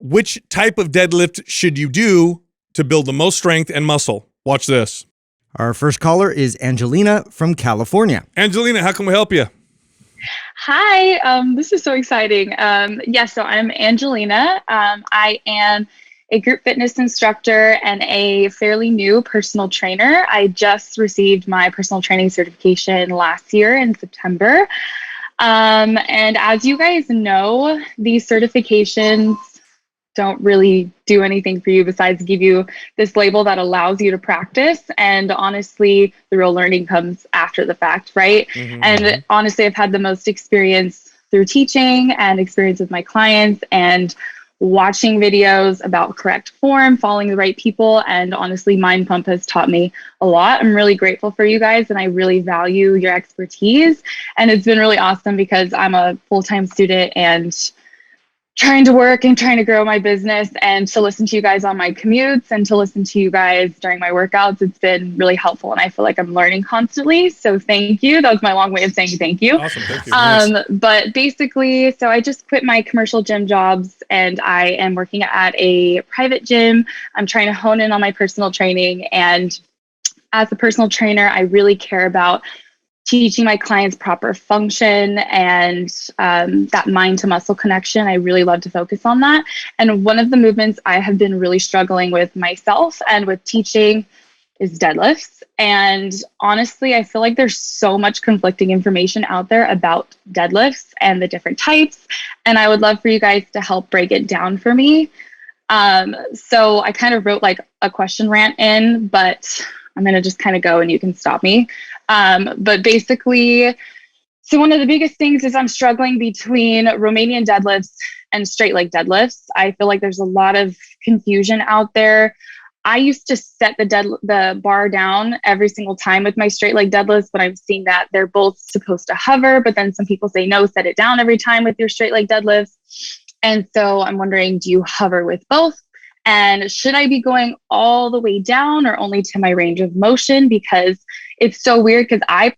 which type of deadlift should you do to build the most strength and muscle? Watch this. Our first caller is Angelina from California. Angelina, how can we help you? Hi, this is so exciting. So I'm Angelina. I am a group fitness instructor and a fairly new personal trainer. I just received my personal training certification last year in September. And as you guys know, these certifications don't really do anything for you besides give you this label that allows you to practice. And honestly, the real learning comes after the fact, right? And honestly, I've had the most experience through teaching and experience with my clients and watching videos about correct form, following the right people. And honestly, Mind Pump has taught me a lot. I'm really grateful for you guys and I really value your expertise. And it's been really awesome because I'm a full-time student and trying to work and trying to grow my business, and to listen to you guys on my commutes and to listen to you guys during my workouts. It's been really helpful and I feel like I'm learning constantly. So thank you. That was my long way of saying thank you. Awesome, thank you. Nice. But basically, so I just quit my commercial gym jobs and I am working at a private gym. I'm trying to hone in on my personal training. And as a personal trainer, I really care about teaching my clients proper function and that mind to muscle connection. I really love to focus on that. And one of the movements I have been really struggling with myself and with teaching is deadlifts. And honestly, I feel like there's so much conflicting information out there about deadlifts and the different types. And I would love for you guys to help break it down for me. So I kind of wrote like a question rant in, but I'm going to just kind of go and you can stop me. But basically, so one of the biggest things is I'm struggling between Romanian deadlifts and straight leg deadlifts. I feel like there's a lot of confusion out there. I used to set the bar down every single time with my straight leg deadlifts, but I'm seeing that they're both supposed to hover, but then some people say, no, set it down every time with your straight leg deadlifts. And so I'm wondering, do you hover with both? And should I be going all the way down or only to my range of motion? Because it's so weird because I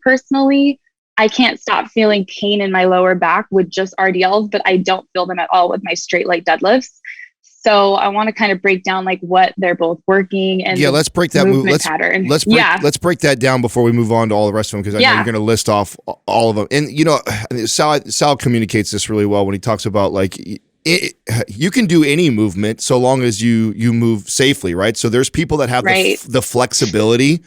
can't stop feeling pain in my lower back with just RDLs, but I don't feel them at all with my straight leg deadlifts. So I want to kind of break down like what they're both working and let's break that pattern. Let's break that down before we move on to all the rest of them, because I know you're going to list off all of them. And you know, Sal communicates this really well when he talks about like you can do any movement so long as you move safely, right? So there's people that have the flexibility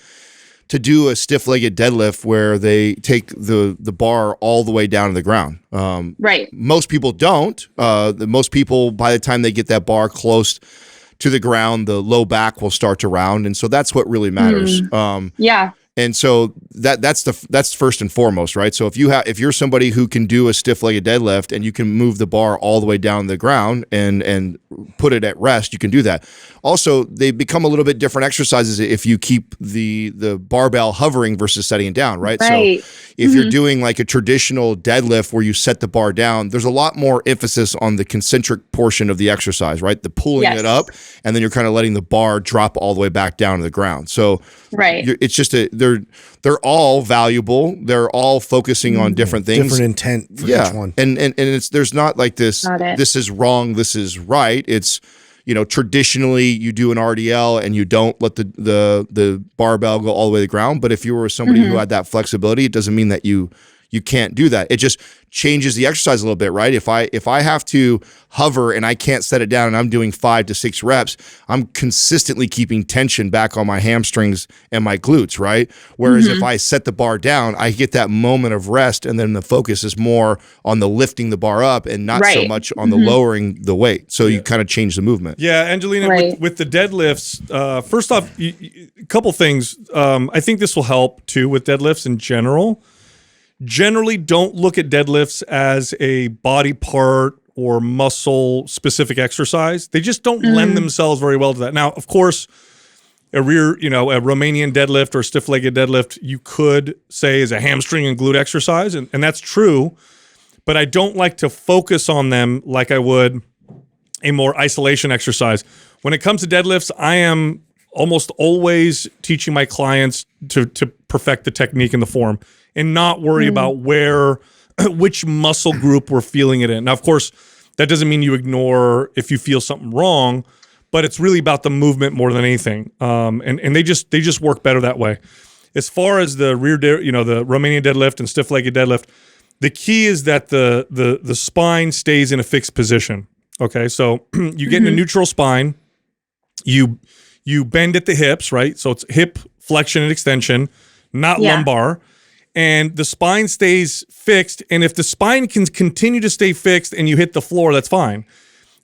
to do a stiff-legged deadlift where they take the bar all the way down to the ground. Most people don't. Most people, by the time they get that bar close to the ground, the low back will start to round, and so that's what really matters. And so that's first and foremost, right? So if you're somebody who can do a stiff-legged deadlift and you can move the bar all the way down the ground and put it at rest, you can do that. Also, they become a little bit different exercises if you keep the barbell hovering versus setting it down, right? So if you're doing like a traditional deadlift where you set the bar down, there's a lot more emphasis on the concentric portion of the exercise, right? The pulling it up, and then you're kind of letting the bar drop all the way back down to the ground. So it's just they're all valuable. They're all focusing on different things. Different intent for each one. And there's not like this is wrong, this is right. It's, you know, traditionally you do an RDL and you don't let the barbell go all the way to the ground. But if you were somebody who had that flexibility, it doesn't mean that you can't do that. It just changes the exercise a little bit, right? If I have to hover and I can't set it down and I'm doing 5 to 6 reps, I'm consistently keeping tension back on my hamstrings and my glutes, right? Whereas if I set the bar down, I get that moment of rest, and then the focus is more on the lifting the bar up and not so much on the lowering the weight. So you kind of change the movement. Yeah, Angelina, with the deadlifts, first off, a couple things. I think this will help too with deadlifts in general. Generally, don't look at deadlifts as a body part or muscle specific exercise. They just don't lend themselves very well to that. Now, of course, a Romanian deadlift or stiff-legged deadlift, you could say is a hamstring and glute exercise, and that's true, but I don't like to focus on them like I would a more isolation exercise. When it comes to deadlifts, I am almost always teaching my clients to perfect the technique and the form and not worry about which muscle group we're feeling it in. Now, of course, That doesn't mean you ignore if you feel something wrong, but it's really about the movement more than anything. And they just work better that way. As far as the the Romanian deadlift and stiff-legged deadlift, the key is that the spine stays in a fixed position. Okay, so you get in a neutral spine, you bend at the hips, right? So it's hip flexion and extension, not lumbar, and the spine stays fixed. And if the spine can continue to stay fixed and you hit the floor, that's fine.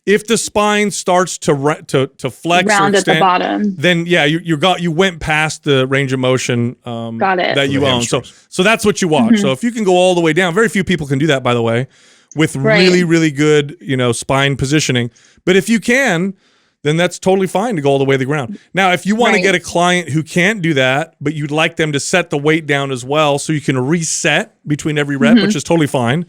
If the spine starts to flex round or extend, at the bottom, then you went past the range of motion that you own. So that's what you watch. So if you can go all the way down, very few people can do that, by the way, with really, really good, spine positioning. But if you can, then that's totally fine to go all the way to the ground. Now, if you want to get a client who can't do that, but you'd like them to set the weight down as well so you can reset between every rep, which is totally fine,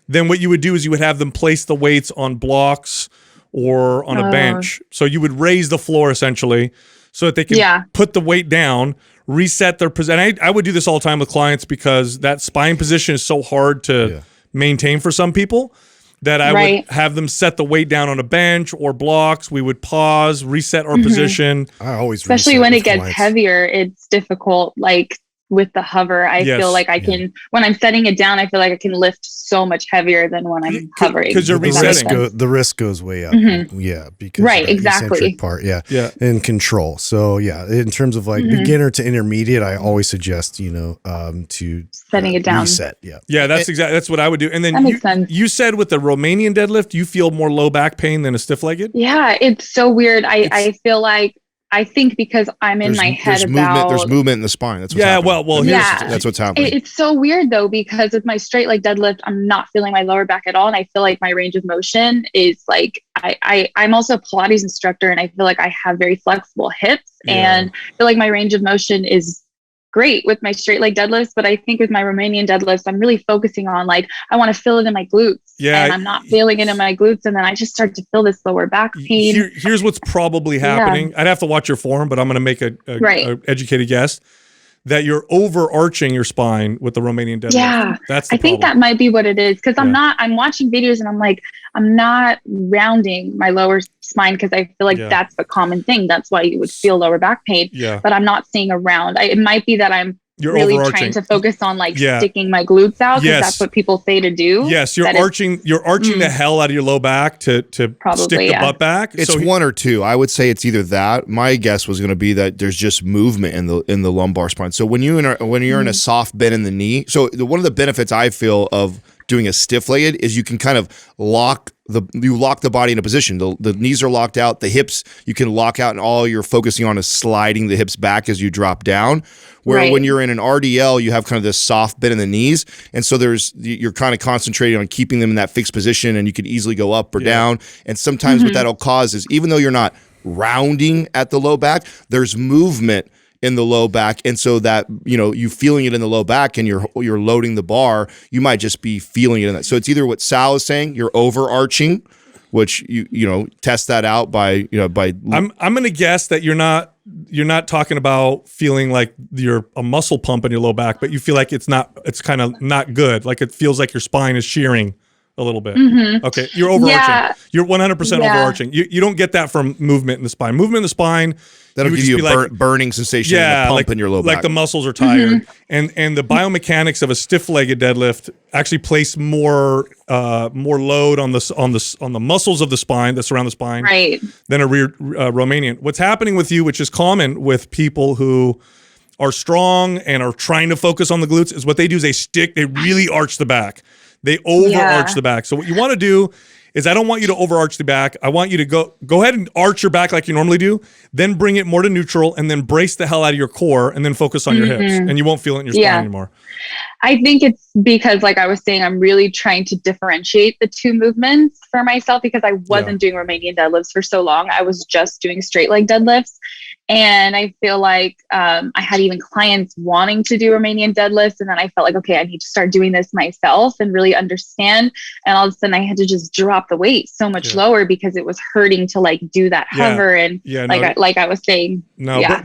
then what you would do is you would have them place the weights on blocks or on a bench. So you would raise the floor essentially so that they can put the weight down, reset their position. I would do this all the time with clients because that spine position is so hard to maintain for some people that I would have them set the weight down on a bench or blocks. We would pause, reset our position. I always especially when it gets clients. heavier, it's difficult. Like with the hover, I feel like I can, when I'm setting it down, I feel like I can lift so much heavier than when I'm hovering. Because you're resetting. The risk goes way up. Yeah. Because exactly. Part, and control. So in terms of like beginner to intermediate, I always suggest, to setting it down. Reset. That's what I would do. And then that makes sense. You said with the Romanian deadlift, you feel more low back pain than a stiff-legged? Yeah, it's so weird. I feel like, I think because I'm in my head there's movement in the spine. That's what's happening. That's what's happening. It's so weird though, because with my straight leg deadlift, I'm not feeling my lower back at all. And I feel like my range of motion is like, I'm also a Pilates instructor and I feel like I have very flexible hips and I feel like my range of motion is great with my straight leg deadlifts, but I think with my Romanian deadlifts, I'm really focusing on like, I want to feel it in my glutes and I'm not feeling it in my glutes. And then I just start to feel this lower back pain. Here's what's probably happening. I'd have to watch your form, but I'm going to make a educated guess that you're overarching your spine with the Romanian deadlift. Yeah. That's the I think that might be what it is. Cause I'm watching videos and I'm like, I'm not rounding my lower spine because I feel like that's the common thing. That's why you would feel lower back pain. Yeah. But I'm not seeing a round. It might be that you're really trying to focus on like sticking my glutes out because that's what people say to do. Yes, you're arching the hell out of your low back to stick the butt back. It's one or two. I would say it's either that. My guess was going to be that there's just movement in the lumbar spine. So when you're in a soft bend in the knee, so one of the benefits I feel of doing a stiff-legged is you can kind of lock the body in a position. The knees are locked out, the hips you can lock out, and all you're focusing on is sliding the hips back as you drop down. Where when you're in an RDL, you have kind of this soft bend in the knees, and so you're kind of concentrating on keeping them in that fixed position, and you could easily go up or down. And sometimes what that'll cause is, even though you're not rounding at the low back, there's movement in the low back, and so that you feeling it in the low back and you're loading the bar, you might just be feeling it in that. So it's either what Sal is saying, you're overarching, which you test that out by. I'm gonna guess that you're not talking about feeling like you're a muscle pump in your low back, but you feel like it's kind of not good, like it feels like your spine is shearing a little bit. Okay, you're overarching. You're 100% overarching. You don't get that from movement in the spine. Movement in the spine, that'll give you a burning sensation and a pump in your low back. Like the muscles are tired. And the biomechanics of a stiff-legged deadlift actually place more load on the muscles of the spine that surround the spine than a rear Romanian. What's happening with you, which is common with people who are strong and are trying to focus on the glutes, is what they do is they really arch the back. They overarch the back. So what you want to do is, I don't want you to overarch the back. I want you to go ahead and arch your back like you normally do, then bring it more to neutral, and then brace the hell out of your core, and then focus on your hips, and you won't feel it in your spine anymore. I think it's because, like I was saying, I'm really trying to differentiate the two movements for myself because I wasn't doing Romanian deadlifts for so long. I was just doing straight leg deadlifts. And I feel like I had even clients wanting to do Romanian deadlifts. And then I felt like, okay, I need to start doing this myself and really understand. And all of a sudden I had to just drop the weight so much lower because it was hurting to like do that hover. And like I was saying.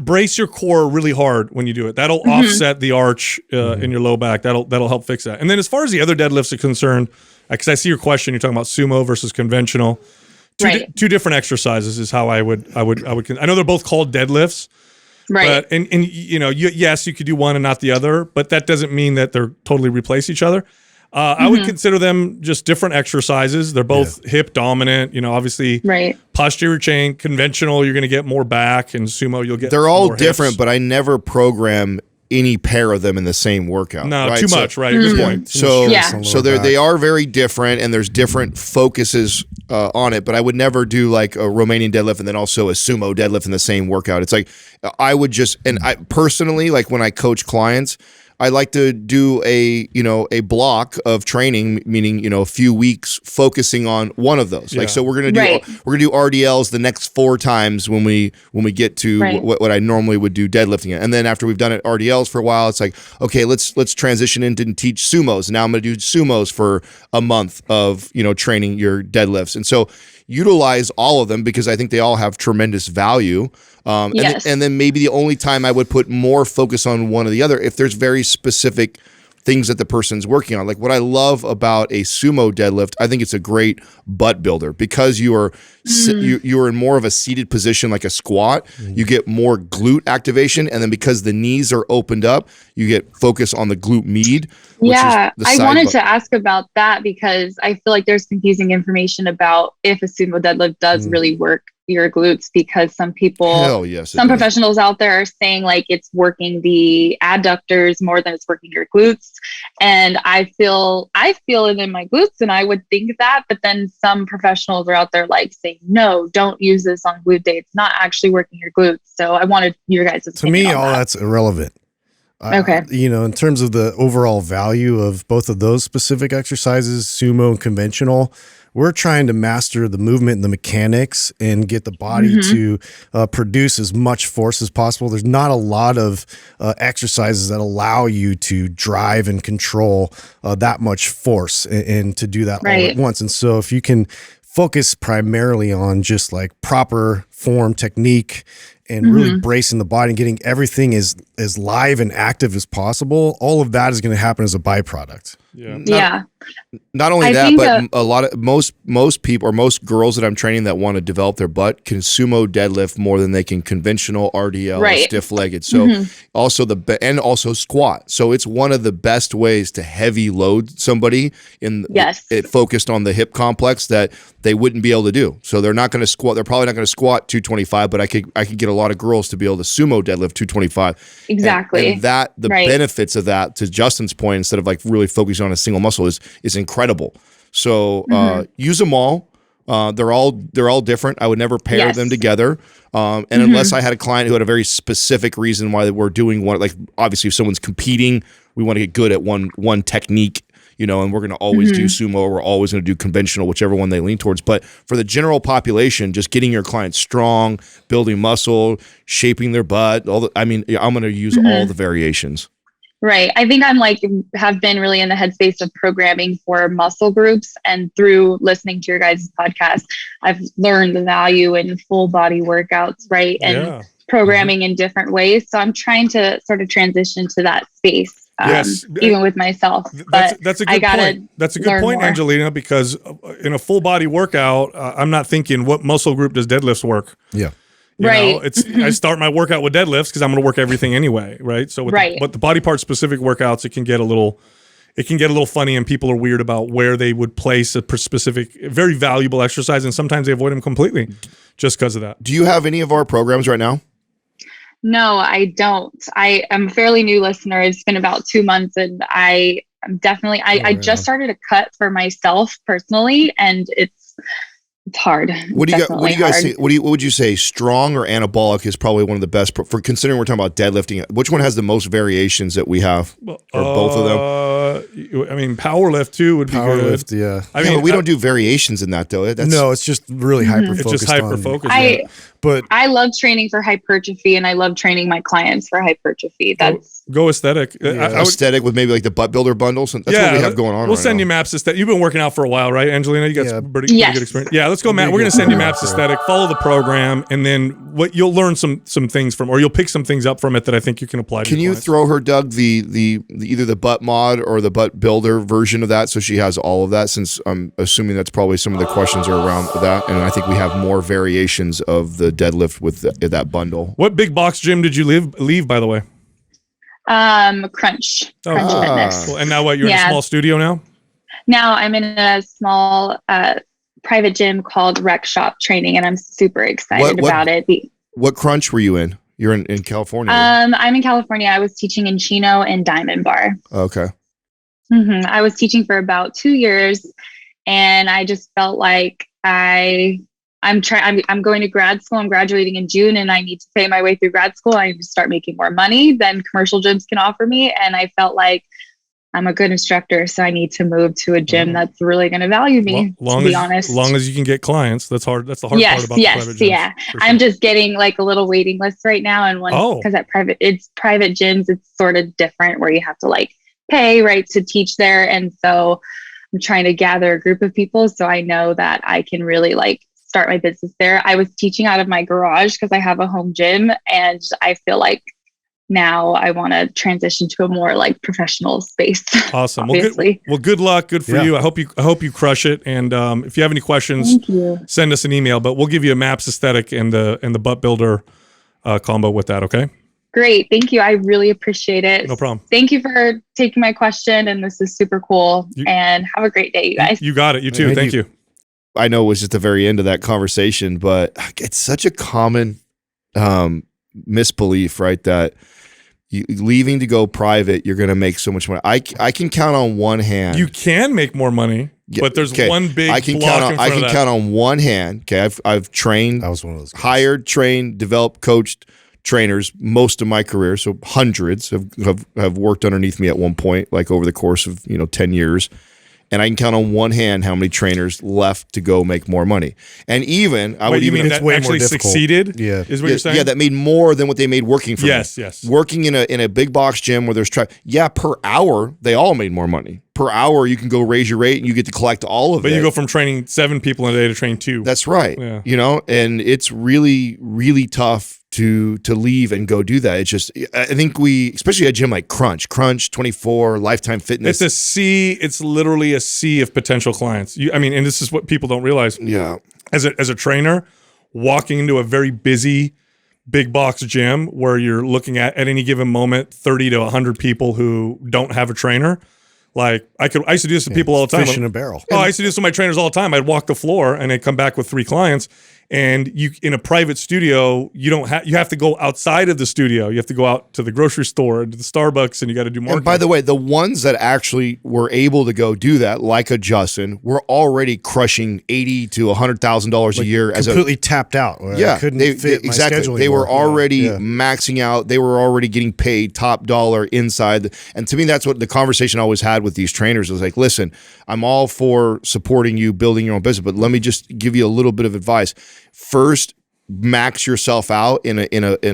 Brace your core really hard when you do it. That'll offset the arch in your low back. That'll help fix that. And then as far as the other deadlifts are concerned, because I see your question. You're talking about sumo versus conventional. Two different exercises is how I would. I know they're both called deadlifts. Right. But, and yes, you could do one and not the other, but that doesn't mean that they're totally replace each other. I would consider them just different exercises. They're both hip dominant, obviously posterior chain, conventional, you're going to get more back, and sumo, you'll get They're all more different, hips. but I never program any pair of them in the same workout. No, right? too much, right? Good point. So Yeah. they are very different, and there's different focuses on it. But I would never do like a Romanian deadlift and then also a sumo deadlift in the same workout. It's like I would just, and I personally, like when I coach clients, I like to do a block of training, meaning a few weeks focusing on one of those. Like, so we're gonna do RDLs the next 4 times when we get to what I normally would do deadlifting it, and then after we've done it RDLs for a while, it's like, okay, let's transition into and teach sumos. Now I'm gonna do sumos for a month of training your deadlifts, and so utilize all of them because I think they all have tremendous value. And then maybe the only time I would put more focus on one or the other if there's very specific things that the person's working on. Like what I love about a sumo deadlift, I think it's a great butt builder because you are in more of a seated position like a squat. You get more glute activation, and then because the knees are opened up, you get focus on the glute med. Yeah, I wanted to ask about that because I feel like there's confusing information about if a sumo deadlift does really work your glutes, because some people, some professionals out there are saying like it's working the adductors more than it's working your glutes. And I feel it in my glutes, and I would think that, but then some professionals are out there like saying, no, don't use this on glute day. It's not actually working your glutes. So I wanted your guys' opinion. To me, all that's irrelevant. Okay. In terms of the overall value of both of those specific exercises, sumo and conventional, we're trying to master the movement and the mechanics and get the body to produce as much force as possible. There's not a lot of exercises that allow you to drive and control that much force and to do that all at once. And so if you can focus primarily on just like proper form, technique, and really bracing the body and getting everything as live and active as possible, all of that is going to happen as a byproduct. Not only that, but a lot of most people or most girls that I'm training that want to develop their butt can sumo deadlift more than they can conventional RDL stiff legged. So also squat. So it's one of the best ways to heavy load somebody it focused on the hip complex that they wouldn't be able to do. So they're not going to squat. They're probably not going to squat 225, but I could get a lot of girls to be able to sumo deadlift 225. Exactly. And that the benefits of that, to Justin's point, instead of like really focusing on a single muscle is incredible. So use them all. They're all different. I would never pair them together. And unless I had a client who had a very specific reason why we're doing one, like obviously if someone's competing, we want to get good at one technique, and we're going to always do sumo, or we're always going to do conventional, whichever one they lean towards. But for the general population, just getting your clients strong, building muscle, shaping their butt, I'm going to use all the variations. Right. I think have been really in the headspace of programming for muscle groups, and through listening to your guys' podcast, I've learned the value in full body workouts, right? And programming in different ways. So I'm trying to sort of transition to that space. Even with myself. That's a good point. That's a good point, Angelina, because in a full body workout, I'm not thinking what muscle group does deadlifts work. Yeah. I start my workout with deadlifts because I'm going to work everything anyway, right? So but the body part specific workouts, it can get a little funny, and people are weird about where they would place a specific, very valuable exercise, and sometimes they avoid them completely just because of that. Do you have any of our programs right now? No, I don't. I am a fairly new listener. It's been about 2 months, and I'm definitely, I just started a cut for myself personally, and it's hard. What do you guys say? What would you say? Strong or anabolic is probably one of the best for considering we're talking about deadlifting. Which one has the most variations that we have, or both of them? I mean, power lift too would be good. Yeah. I mean, we don't do variations in that though. No, it's just really hyper focused. It's just hyper focused. But I love training for hypertrophy, and I love training my clients for hypertrophy. That's go aesthetic. Aesthetic with maybe like the butt builder bundles. That's what we have going on. We'll send you maps aesthetic. You've been working out for a while, right, Angelina? You got some pretty good experience. Yeah, let's go, Matt. We're going to send you maps aesthetic. Follow the program, and then what you'll learn some things from, or you'll pick some things up from it that I think you can apply to Can your you clients. throw her, Doug, the either the butt mod or the butt builder version of that, so she has all of that, since I'm assuming that's probably some of the questions are around that, and I think we have more variations of the deadlift with that bundle. What big box gym did you leave, by the way? Crunch cool. Fitness. Cool. And now what, you're in a small studio now? Now I'm in a small private gym called Rec Shop Training, and I'm super excited about it. What Crunch were you in? You're in California. I'm in California. I was teaching in Chino and Diamond Bar. Okay. I was teaching for about 2 years, and I just felt like I'm going to grad school. I'm graduating in June, and I need to pay my way through grad school. I need to start making more money than commercial gyms can offer me. And I felt like I'm a good instructor, so I need to move to a gym that's really going to value me, to be honest. As long as you can get clients, that's hard. That's the hard part about the private gyms. Yeah. I'm just getting like a little waiting list right now. And because it's private gyms, it's sort of different where you have to like pay, right, to teach there. And so I'm trying to gather a group of people so I know that I can really like start my business there. I was teaching out of my garage because I have a home gym, and I feel like now I want to transition to a more like professional space. Awesome. Obviously. Well, good luck. Good for you. I hope you crush it. And if you have any questions, send us an email. But we'll give you a MAPS aesthetic and the butt builder combo with that. Okay. Great. Thank you. I really appreciate it. No problem. Thank you for taking my question. And this is super cool. And have a great day, you guys. You got it. You too. Thank you. I know it was just the very end of that conversation, but it's such a common misbelief, right? That you leaving to go private, you're going to make so much money. I can count on one hand. You can make more money, but there's one big I can block count on one hand. Okay, I've trained. I was one of those guys. Hired, trained, developed, coached trainers most of my career. So hundreds have worked underneath me at one point, like over the course of 10 years. And I can count on one hand how many trainers left to go make more money. And even I would even that actually succeeded. Yeah, is what you're saying. Yeah, that made more than what they made working for me. Yes. Working in a big box gym where there's per hour they all made more money. Per hour you can go raise your rate and you get to collect all of it. But you go from training 7 people in a day to train 2. That's right. Yeah. And it's really, really tough to leave and go do that. It's just, I think especially a gym like Crunch 24, Lifetime Fitness. It's literally a sea of potential clients. And this is what people don't realize. Yeah. As a trainer, walking into a very busy big box gym where you're looking at any given moment 30 to 100 people who don't have a trainer. Like I used to do this with people all the time. Fish in a barrel. I used to do this with my trainers all the time. I'd walk the floor and I'd come back with 3 clients. And you in a private studio, you have to go outside of the studio. You have to go out to the grocery store, to the Starbucks, and you got to do marketing. And by the way, the ones that actually were able to go do that, like a Justin, were already crushing $80,000 to $100,000 a year as completely tapped out. Yeah, couldn't fit my exactly. schedule They were anymore. already maxing out. They were already getting paid top dollar inside. And to me, that's what the conversation I always had with these trainers was like, listen, I'm all for supporting you, building your own business, but let me just give you a little bit of advice. First, max yourself out in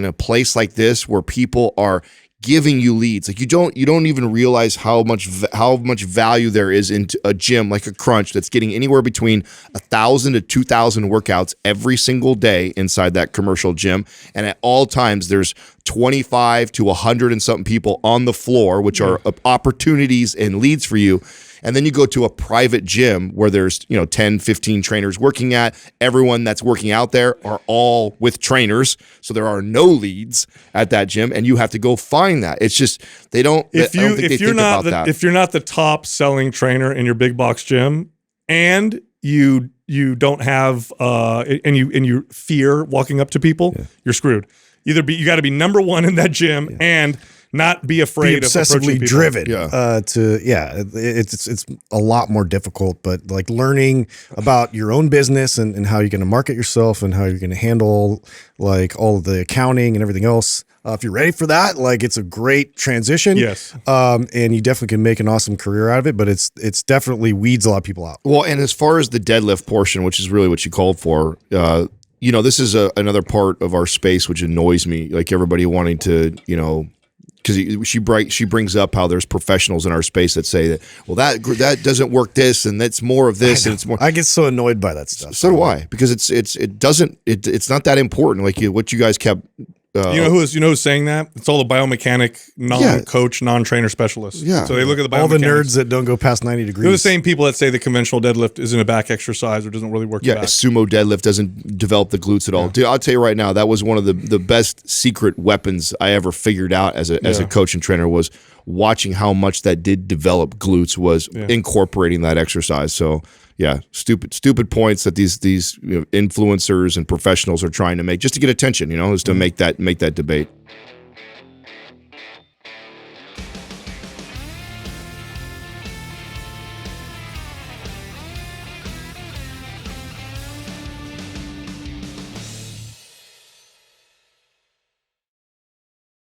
a place like this where people are giving you leads. Like you don't even realize how much value there is into a gym like a Crunch that's getting anywhere between 1,000 to 2,000 workouts every single day inside that commercial gym, and at all times there's 25 to 100 and something people on the floor, which are opportunities and leads for you. And then you go to a private gym where there's 10, 15 trainers working at. Everyone that's working out there are all with trainers, so there are no leads at that gym, and you have to go find that. It's just I don't think they think about that. If you're not the top selling trainer in your big box gym, and you don't have and you fear walking up to people, you're screwed. You got to be number one in that gym and not be afraid be of approaching people. driven. It's a lot more difficult, but like learning about your own business and how you're going to market yourself and how you're going to handle like all of the accounting and everything else. If you're ready for that, like it's a great transition. Yes. And you definitely can make an awesome career out of it, but it's definitely weeds a lot of people out. Well, and as far as the deadlift portion, which is really what you called for, this is another part of our space which annoys me. Like everybody wanting to, because she brings up how there's professionals in our space that say that, well, that doesn't work this, and that's more of this, and it's more. I get so annoyed by that stuff. So do I, because it's not that important. Like what you guys kept. You know who's saying that? It's all the biomechanic, non-coach, non-trainer specialists. Yeah. So they look at the biomechanics. All the nerds that don't go past 90 degrees. They're the same people that say the conventional deadlift isn't a back exercise or doesn't really work your Yeah, back. sumo deadlift doesn't develop the glutes at all. Dude, I'll tell you right now, that was one of the best secret weapons I ever figured out as a coach and trainer, was watching how much that did develop glutes, was incorporating that exercise. So yeah, stupid points that these influencers and professionals are trying to make just to get attention, is to make that debate.